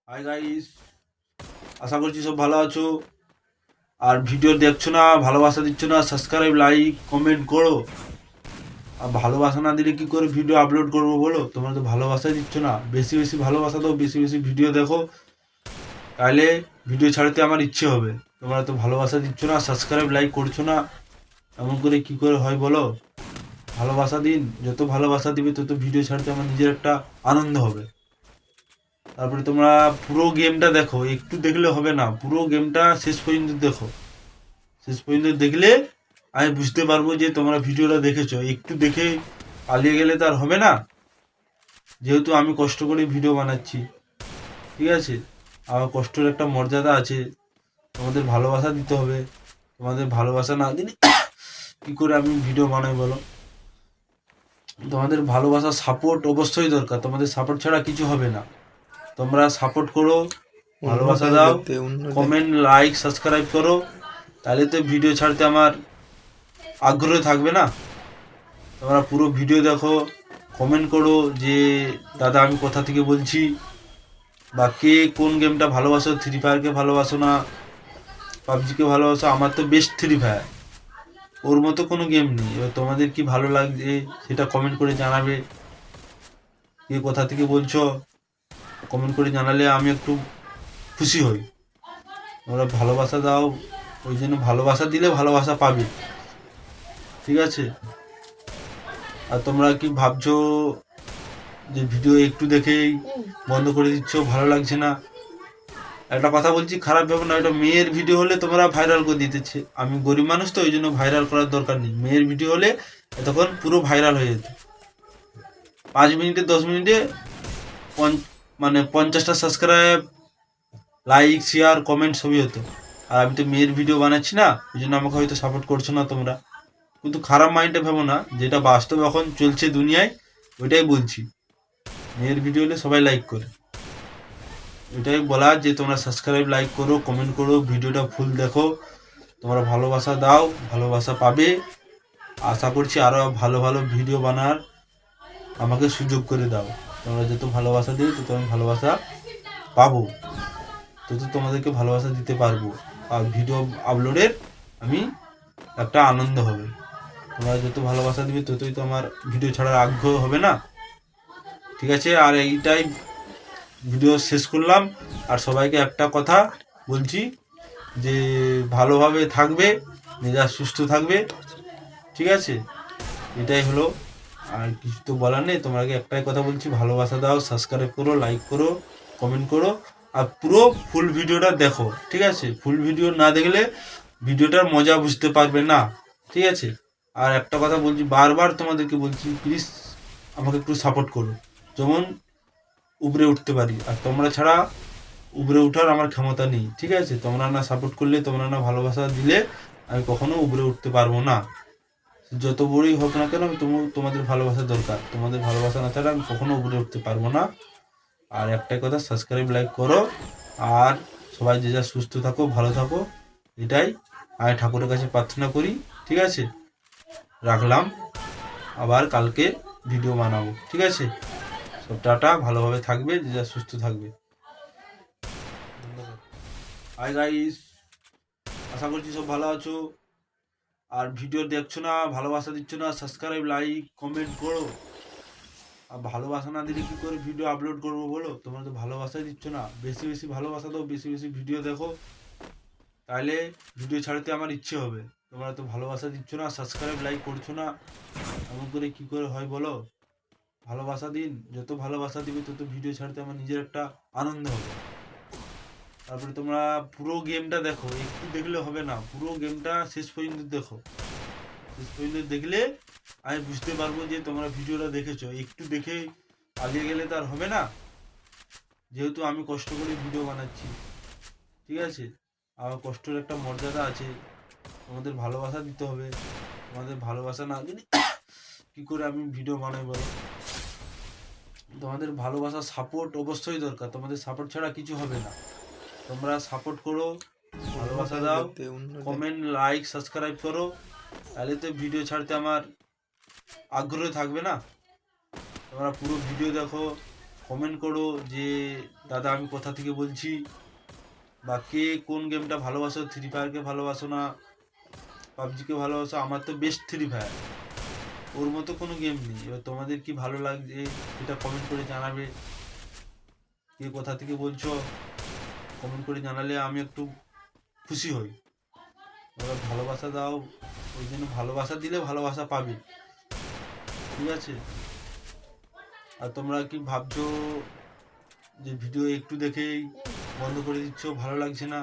Hi guys, আশা করছি সব ভালো আছো। আর ভিডিও দেখছো না, ভালোবাসা দিচ্ছ না, সাবস্ক্রাইব লাইক কমেন্ট করো। আর ভালোবাসা না দিলে কি করে ভিডিও আপলোড করবো বলো? তোমরা তো ভালোবাসা দিচ্ছ না। বেশি বেশি ভালোবাসা দাও, বেশি বেশি ভিডিও দেখো, তাহলে ভিডিও ছাড়তে আমার ইচ্ছে হবে। তোমরা তো ভালোবাসা দিচ্ছ না, সাবস্ক্রাইব লাইক করছো না, এমন করে কি করে হয় বলো? ভালোবাসা দিন, যত ভালোবাসা দিবে তত ভিডিও ছাড়তে আমার নিজের একটা আনন্দ হবে। তারপরে তোমরা পুরো গেমটা দেখো, একটু দেখলে হবে না, পুরো গেমটা শেষ পর্যন্ত দেখো। শেষ পর্যন্ত দেখলে আমি বুঝতে পারবো যে তোমরা ভিডিওটা দেখেছো। একটু দেখে পালিয়ে গেলে তো আর হবে না, যেহেতু আমি কষ্ট করে ভিডিও বানাচ্ছি, ঠিক আছে? আমার কষ্টের একটা মর্যাদা আছে, তোমাদের ভালোবাসা দিতে হবে। তোমাদের ভালোবাসা না দিলে কী করে আমি ভিডিও বানাই বলো? তোমাদের ভালোবাসা সাপোর্ট অবশ্যই দরকার, তোমাদের সাপোর্ট ছাড়া কিছু হবে না। তোমরা সাপোর্ট করো, ভালোবাসা দাও, কমেন্ট লাইক সাবস্ক্রাইব করো, তাহলে তো ভিডিও ছাড়তে আমার আগ্রহ থাকবে না। তোমরা পুরো ভিডিও দেখো, কমেন্ট করো যে দাদা আমি কোথা থেকে বলছি, বা কে কোন গেমটা ভালোবাসো, ফ্রি ফায়ারকে ভালোবাসো না পাবজিকে ভালোবাসো। আমার তো বেস্ট ফ্রি ফায়ার, ওর মতো কোনো গেম নেই। এবার তোমাদের কি ভালো লাগছে সেটা কমেন্ট করে জানাবে। কে কোথা থেকে বলছো কমেন্ট করে জানালে আমি একটু খুশি হই। তোমরা ভালোবাসা দাও, ওই জন্য ভালোবাসা দিলে ভালোবাসা পাবে, ঠিক আছে? আর তোমরা কি ভাবছো যে ভিডিও একটু দেখেই বন্ধ করে দিচ্ছ, ভালো লাগছে না? একটা কথা বলছি, খারাপ ভেবো না, এটা মেয়ের ভিডিও হলে তোমরা ভাইরাল করে দিতেছে। আমি গরিব মানুষ তো, ওই জন্য ভাইরাল করার দরকার নেই। মেয়ের ভিডিও হলে তখন পুরো ভাইরাল হয়ে যেত। 5 মিনিটে 10 মিনিটে মানে 50টা সাবস্ক্রাইব লাইক শেয়ার কমেন্ট সবই হতো। আর আমি তো মেয়ের ভিডিও বানাচ্ছি না, ওই জন্য আমাকে হয়তো সাপোর্ট করছো না তোমরা। কিন্তু খারাপ মাইন্ডে ভেবো না, যেটা বাস্তব এখন চলছে দুনিয়ায় ওইটাই বলছি। মেয়ের ভিডিও হলে সবাই লাইক করে, এটাই বলা যে তোমরা সাবস্ক্রাইব লাইক করো কমেন্ট করো, ভিডিওটা ফুল দেখো, তোমরা ভালোবাসা দাও, ভালোবাসা পাবে। আশা করছি আরও ভালো ভালো ভিডিও বানার আমাকে সুযোগ করে দাও। তোমরা যত ভালোবাসা দিও তত আমি ভালোবাসা পাবো, তত তোমাদেরকে ভালোবাসা দিতে পারবো। আর ভিডিও আপলোডের আমি একটা আনন্দ হবে। তোমরা যত ভালোবাসা দিবে ততই তো আমার ভিডিও ছাড়ার আগ্রহ হবে না, ঠিক আছে? আর এইটাই ভিডিও শেষ করলাম। আর সবাইকে একটা কথা বলছি যে ভালোভাবে থাকবে, মেজাজ সুস্থ থাকবে, ঠিক আছে? এটাই হলো, আর কিছু তো বলার নেই। তোমাকে একটাই কথা বলছি, ভালোবাসা দাও, সাবস্ক্রাইব করো, লাইক করো, কমেন্ট করো, আর পুরো ফুল ভিডিওটা দেখো, ঠিক আছে? ফুল ভিডিও না দেখলে ভিডিওটার মজা বুঝতে পারবে না, ঠিক আছে? আর একটা কথা বলছি, বারবার তোমাদেরকে বলছি, প্লিজ আমাকে একটু সাপোর্ট করো, যেমন উপরে উঠতে পারি। আর তোমরা ছাড়া উপরে ওঠার আমার ক্ষমতা নেই, ঠিক আছে? তোমরা না সাপোর্ট করলে, তোমরা না ভালোবাসা দিলে আমি কখনো উপরে উঠতে পারবো না। যত বড়ই হোক না কেন, তোমাদের ভালোবাসা দরকার। তোমাদের ভালোবাসা না ছাড়া আমি কখনো উপরে উঠতে পারবো না। আর একটাই কথা, সাবস্ক্রাইব লাইক করো। আর সবাই যে যা সুস্থ থাকো, ভালো থাকো, এটাই আমি ঠাকুরের কাছে প্রার্থনা করি, ঠিক আছে? রাখলাম, আবার কালকে ভিডিও বানাবো, ঠিক আছে? সব টাটা, ভালোভাবে থাকবে, যে যা সুস্থ থাকবে। ধন্যবাদ। হাই গাইস, আশা করছি সব ভালো আছো। আর ভিডিও দেখছো না, ভালোবাসা দিচ্ছ না, সাবস্ক্রাইব লাইক কমেন্ট করো। আর ভালোবাসা না দিলে কি করে ভিডিও আপলোড করবো বলো? তোমরা তো ভালোবাসাই দিচ্ছ না। বেশি বেশি ভালোবাসা দাও, বেশি বেশি ভিডিও দেখো, তাহলে ভিডিও ছাড়তে আমার ইচ্ছে হবে। তোমরা তো ভালোবাসা দিচ্ছ না, সাবস্ক্রাইব লাইক করছো না, এমন করে কি করে হয় বলো? ভালোবাসা দিন, যত ভালোবাসা দিবে তত ভিডিও ছাড়তে আমার নিজের একটা আনন্দ হবে। তারপরে তোমরা পুরো গেমটা দেখো, একটু দেখলে হবে না, পুরো গেমটা শেষ পর্যন্ত দেখো। শেষ পর্যন্ত দেখলে আমি বুঝতে পারবো যে তোমরা ভিডিওটা দেখেছো। একটু দেখে পালিয়ে গেলে তো আর হবে না, যেহেতু আমি কষ্ট করে ভিডিও বানাচ্ছি, ঠিক আছে? আমার কষ্টের একটা মর্যাদা আছে, তোমাদের ভালোবাসা দিতে হবে। তোমাদের ভালোবাসা না দিলে কী করে আমি ভিডিও বানাই বলো? তোমাদের ভালোবাসা সাপোর্ট অবশ্যই দরকার, তোমাদের সাপোর্ট ছাড়া কিছু হবে না। তোমরা সাপোর্ট করো, ভালোবাসা দাও, কমেন্ট লাইক সাবস্ক্রাইব করো, তাহলে তো ভিডিও ছাড়তে আমার আগ্রহ থাকবে না। তোমরা পুরো ভিডিও দেখো, কমেন্ট করো যে দাদা আমি কোথা থেকে বলছি, বা কে কোন গেমটা ভালোবাসো, ফ্রি ফায়ারকে ভালোবাসো না পাবজিকে ভালোবাসো। আমার তো বেস্ট ফ্রি ফায়ার, ওর মতো কোনো গেম নেই। এবার তোমাদের কি ভালো লাগছে এটা কমেন্ট করে জানাবে। কে কোথা থেকে বলছো কমেন্ট করে জানালে আমি একটু খুশি হই। এবার ভালোবাসা দাও, ওই জন্য ভালোবাসা দিলে ভালোবাসা পাবে, ঠিক আছে। আর তোমরা কি ভাবছো যে ভিডিও একটু দেখেই বন্ধ করে দিচ্ছ, ভালো লাগছে না?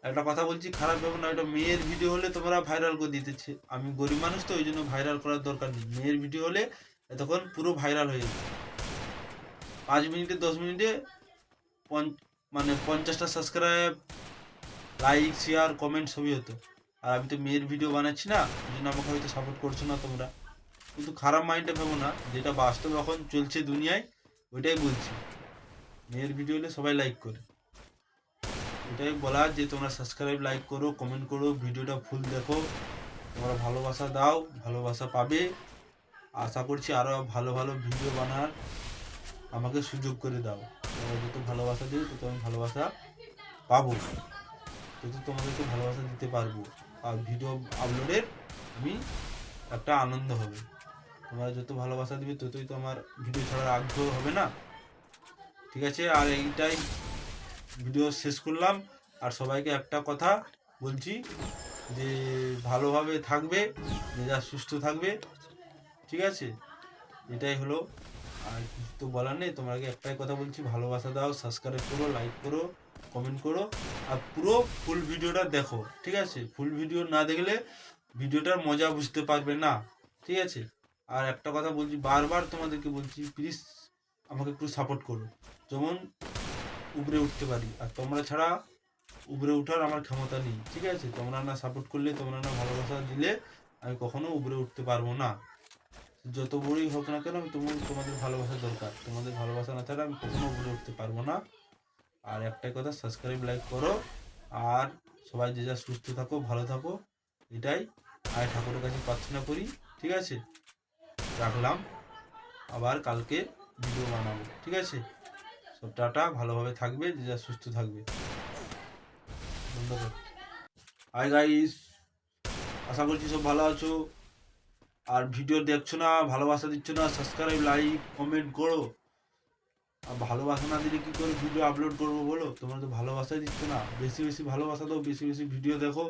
একটা কথা বলছি, খারাপ ভেবো না, এটা মেয়ের ভিডিও হলে তোমরা ভাইরাল করে দিতেছে। আমি গরিব মানুষ তো, ওই জন্য ভাইরাল করার দরকার নেই। মেয়ের ভিডিও হলে তখন পুরো ভাইরাল হয়ে যাবে। 5 মিনিটে 10 মিনিটে মানে 50টা সাবস্ক্রাইব, লাইক, শেয়ার, কমেন্ট সবই হতো। আর আমি তো মেয়ের ভিডিও বানাচ্ছি না, ওই জন্য আমাকে হয়তো সাপোর্ট করছো না তোমরা। কিন্তু খারাপ মাইন্ডে ভেবো না, যেটা বাস্তব এখন চলছে দুনিয়ায় ওইটাই বলছি। মেয়ের ভিডিও হলে সবাই লাইক করে, এটাই বলা যে তোমরা সাবস্ক্রাইব, লাইক করো, কমেন্ট করো, ভিডিওটা ফুল দেখো, তোমরা ভালোবাসা দাও, ভালোবাসা পাবে। আশা করছি আরও ভালো ভালো ভিডিও বানার আমাকে সুযোগ করে দাও। তোমরা যত ভালোবাসা দিও তত আমি ভালোবাসা পাবো, তত তোমাদেরকে ভালোবাসা দিতে পারবো। আর ভিডিও আপলোডের আমি একটা আনন্দ হবে। তোমরা যত ভালোবাসা দিবে ততই তো আমার ভিডিও ছাড়ার আগ্রহ হবে না, ঠিক আছে। আর এইটাই ভিডিও শেষ করলাম। আর সবাইকে একটা কথা বলছি যে ভালোভাবে থাকবে, মেজাজ সুস্থ থাকবে, ঠিক আছে। এটাই হলো, আর কিছু তো বলার নেই। তোমাকে একটাই কথা বলছি, ভালোবাসা দাও, সাবস্ক্রাইব করো, লাইক করো, কমেন্ট করো, আর পুরো ফুল ভিডিওটা দেখো, ঠিক আছে। ফুল ভিডিও না দেখলে ভিডিওটার মজা বুঝতে পারবে না, ঠিক আছে। আর একটা কথা বলছি, বারবার তোমাদেরকে বলছি, প্লিজ আমাকে একটু সাপোর্ট করো, যেমন উপরে উঠতে পারি। আর তোমরা ছাড়া উপরে ওঠার আমার ক্ষমতা নেই, ঠিক আছে। তোমরা না সাপোর্ট করলে, তোমরা না ভালোবাসা দিলে আমি কখনো উপরে উঠতে পারবো না। যত বড়ই হোক না কেন, আমি তোমাদের ভালোবাসা দরকার। তোমাদের ভালোবাসা না ছাড়া আমি কখনো উপরে উঠতে পারবো না। আর একটাই কথা, সাবস্ক্রাইব, লাইক করো। আর সবাই যে যা সুস্থ থাকো, ভালো থাকো, এটাই আমি ঠাকুরের কাছে প্রার্থনা করি, ঠিক আছে। রাখলাম, আবার কালকে ভিডিও বানাবো, ঠিক আছে। সব টাটা, ভালোভাবে থাকবে, যে যা সুস্থ থাকবে। ধন্যবাদ। হাই গাইস, আশা করছি সব ভালো আছো। আর ভিডিও দেখছো না, ভালোবাসা দিচ্ছ না, সাবস্ক্রাইব, লাইক, কমেন্ট করো। আর ভালোবাসা না দিলে কী করে ভিডিও আপলোড করবো বলো? তোমরা তো ভালোবাসাই দিচ্ছ না। বেশি বেশি ভালোবাসা দাও, বেশি বেশি ভিডিও দেখো,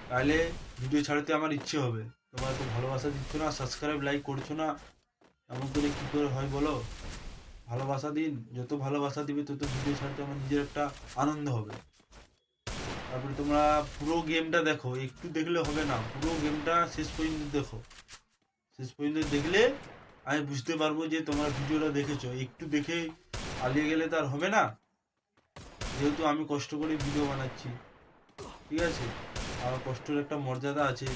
তাহলে ভিডিও ছাড়তে আমার ইচ্ছে হবে। তোমরা তো ভালোবাসা দিচ্ছ না, সাবস্ক্রাইব, লাইক করছো না, এমন করে কী করে হয় বলো? ভালোবাসা দিন, যত ভালোবাসা দিবে তত ভিডিও ছাড়তে আমার নিজের একটা আনন্দ হবে। তারপরে তোমরা পুরো গেমটা দেখো, একটু দেখলে হবে না, পুরো গেমটা শেষ পর্যন্ত দেখো। শেষ পর্যন্ত দেখলে আমি বুঝতে পারবো যে তোমরা ভিডিওটা দেখেছো। একটু দেখে পালিয়ে গেলে তো আর হবে না, যেহেতু আমি কষ্ট করে ভিডিও বানাচ্ছি, ঠিক আছে। আমার কষ্টের একটা মর্যাদা আছে,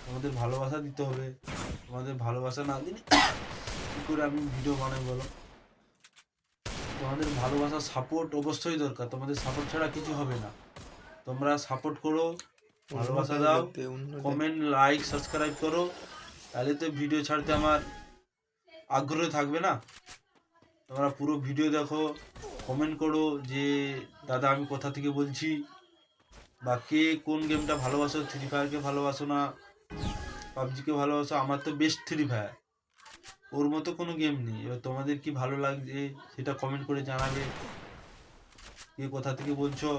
তোমাদের ভালোবাসা দিতে হবে। তোমাদের ভালোবাসা না দিলে কী করে আমি ভিডিও বানাই বলো? তোমাদের ভালোবাসা, সাপোর্ট অবশ্যই দরকার। তোমাদের সাপোর্ট ছাড়া কিছু হবে না। তোমরা সাপোর্ট করো, ভালোবাসা দাও, কমেন্ট, লাইক, সাবস্ক্রাইব করো, তাহলে তো ভিডিও ছাড়তে আমার আগ্রহ থাকবে না। তোমরা পুরো ভিডিও দেখো, কমেন্ট করো যে দাদা আমি কোথা থেকে বলছি, বা কে কোন গেমটা ভালোবাসো, ফ্রি ফায়ারকে ভালোবাসো না পাবজিকে ভালোবাসো। আমার তো বেস্ট ফ্রি ফায়ার, ওর মতো কোনো গেম নেই। এবার তোমাদের কি ভালো লাগছে সেটা কমেন্ট করে জানাবে। কে কোথা থেকে বলছো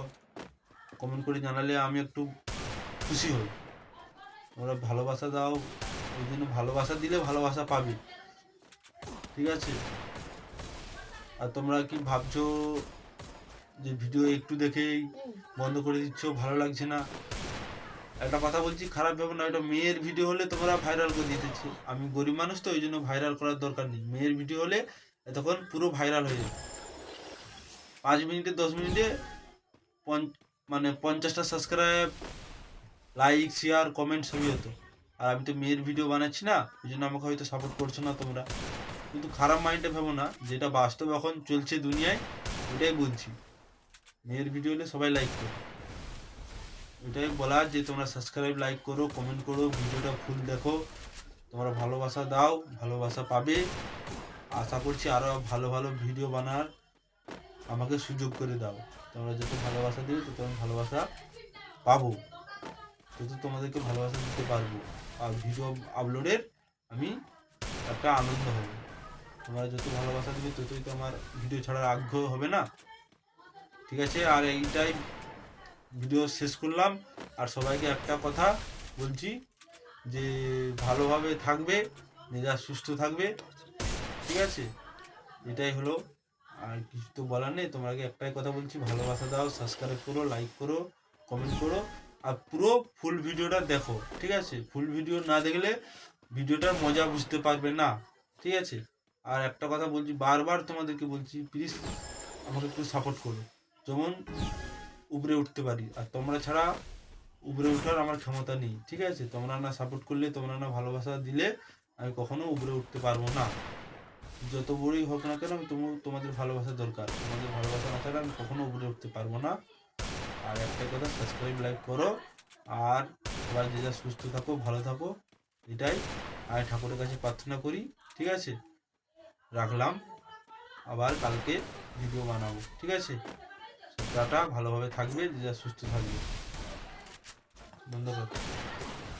কমেন্ট করে জানালে আমি একটু খুশি হই। তোমরা ভালোবাসা দাও, ওই জন্য ভালোবাসা দিলে ভালোবাসা পাবে, ঠিক আছে। আর তোমরা কি ভাবছো যে ভিডিও একটু দেখেই বন্ধ করে দিচ্ছ, ভালো লাগছে না? একটা কথা বলছি, খারাপ ভেবো না, এটা মেয়ের ভিডিও হলে তোমরা ভাইরাল করে দিতেছে। আমি গরিব মানুষ তো, ওই জন্য ভাইরাল করার দরকার নেই। মেয়ের ভিডিও হলে তখন পুরো ভাইরাল হয়ে যাবে। 5 মিনিটে 10 মিনিটে মানে 50টা সাবস্ক্রাইব, লাইক, শেয়ার, কমেন্ট সবই হতো। আর আমি তো মেয়ের ভিডিও বানাচ্ছি না, ওই জন্য আমাকে হয়তো সাপোর্ট করছো না তোমরা। কিন্তু খারাপ মাইন্ডে ভেবো না, যেটা বাস্তব এখন চলছে দুনিয়ায় ওইটাই বলছি। মেয়ের ভিডিও হলে সবাই লাইক করো, ওইটাই বলা যে তোমরা সাবস্ক্রাইব, লাইক করো, কমেন্ট করো, ভিডিওটা ফুল দেখো, তোমরা ভালোবাসা দাও, ভালোবাসা পাবে। আশা করছি আরও ভালো ভালো ভিডিও বানার আমাকে সুযোগ করে দাও। তোমরা যত ভালোবাসা দিবে তত আমি ভালোবাসা পাবো, তত তোমাদেরকে ভালোবাসা দিতে পারবো, আর ভিডিও আপলোডের আমি একটা আনন্দ হবে। তোমরা যত ভালোবাসা দিবে ততই তো আমার ভিডিও ছাড়ার আগ্রহ হবে না। ঠিক আছে, আর এইটাই ভিডিও শেষ করলাম। আর সবাইকে একটা কথা বলছি যে ভালোভাবে থাকবে, মেজাজ সুস্থ থাকবে। ঠিক আছে, এটাই হলো, আর কিছু তো বলার নেই। তোমাকে একটাই কথা বলছি, ভালোবাসা দাও, সাবস্ক্রাইব করো, লাইক করো, কমেন্ট করো, আর পুরো ফুল ভিডিওটা দেখো। ঠিক আছে, ফুল ভিডিও না দেখলে ভিডিওটার মজা বুঝতে পারবে না। ঠিক আছে, আর একটা কথা বলছি, বারবার তোমাদেরকে বলছি, প্লিজ আমাকে একটু সাপোর্ট করো, যেমন উপরে উঠতে পারি। আর তোমরা ছাড়া উপরে ওঠার আমার ক্ষমতা নেই। ঠিক আছে, তোমরা না সাপোর্ট করলে, তোমরা না ভালোবাসা দিলে আমি কখনো উপরে উঠতে পারবো না। যত বড়ই হোক না কেন, আমি তোমাদের ভালোবাসা দরকার। তোমাদের ভালোবাসা না থাকলে আমি কখনো উপরে উঠতে পারবো না। আর একটা কথা, সাবস্ক্রাইব লাইক করো, আর সবাই যে যা সুস্থ থাকো, ভালো থাকো, এটাই আমি ঠাকুরের কাছে প্রার্থনা করি। ঠিক আছে, রাখলাম, আবার কালকে ভিডিও বানাবো। ঠিক আছে, টাটা, ভালোভাবে থাকবে, যে যা সুস্থ থাকবে। ধন্যবাদ।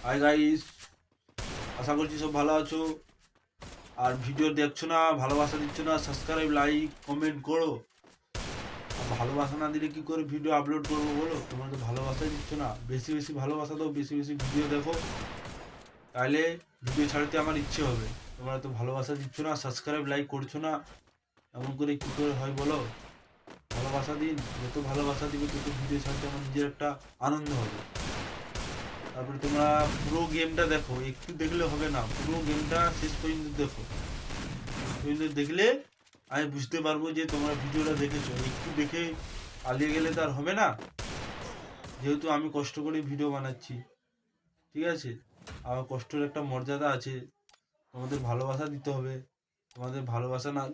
হাই গাইস, আশা করছি সব ভালো আছো। আর ভিডিও দেখছো না, ভালোবাসা দিচ্ছ না, সাবস্ক্রাইব লাইক কমেন্ট করো। আর ভালোবাসা না দিলে কি করে ভিডিও আপলোড করবো বলো? তোমরা তো ভালোবাসাই দিচ্ছ না। বেশি বেশি ভালোবাসা দাও, বেশি বেশি ভিডিও দেখো, তাহলে ভিডিও ছাড়তে আমার ইচ্ছে হবে। তোমরা তো ভালোবাসা দিচ্ছ না, সাবস্ক্রাইব লাইক করছো না, এমন করে কী করে হয় বলো? ভালোবাসা দিন, যত ভালোবাসা দিবে তত ভিডিও ছাড়তে আমার নিজের একটা আনন্দ হবে। তারপরে তোমরা পুরো গেমটা দেখো, একটু দেখলে হবে না, পুরো গেমটা শেষ পর্যন্ত দেখো। পর্যন্ত দেখলে আমি বুঝতে পারবো যে তোমরা ভিডিওটা দেখেছো। একটু দেখে পালিয়ে গেলে তো আর হবে না, যেহেতু আমি কষ্ট করে ভিডিও বানাচ্ছি। ঠিক আছে, আমার কষ্টের একটা মর্যাদা আছে, তোমাদের ভালোবাসা দিতে হবে। তোমাদের ভালোবাসা না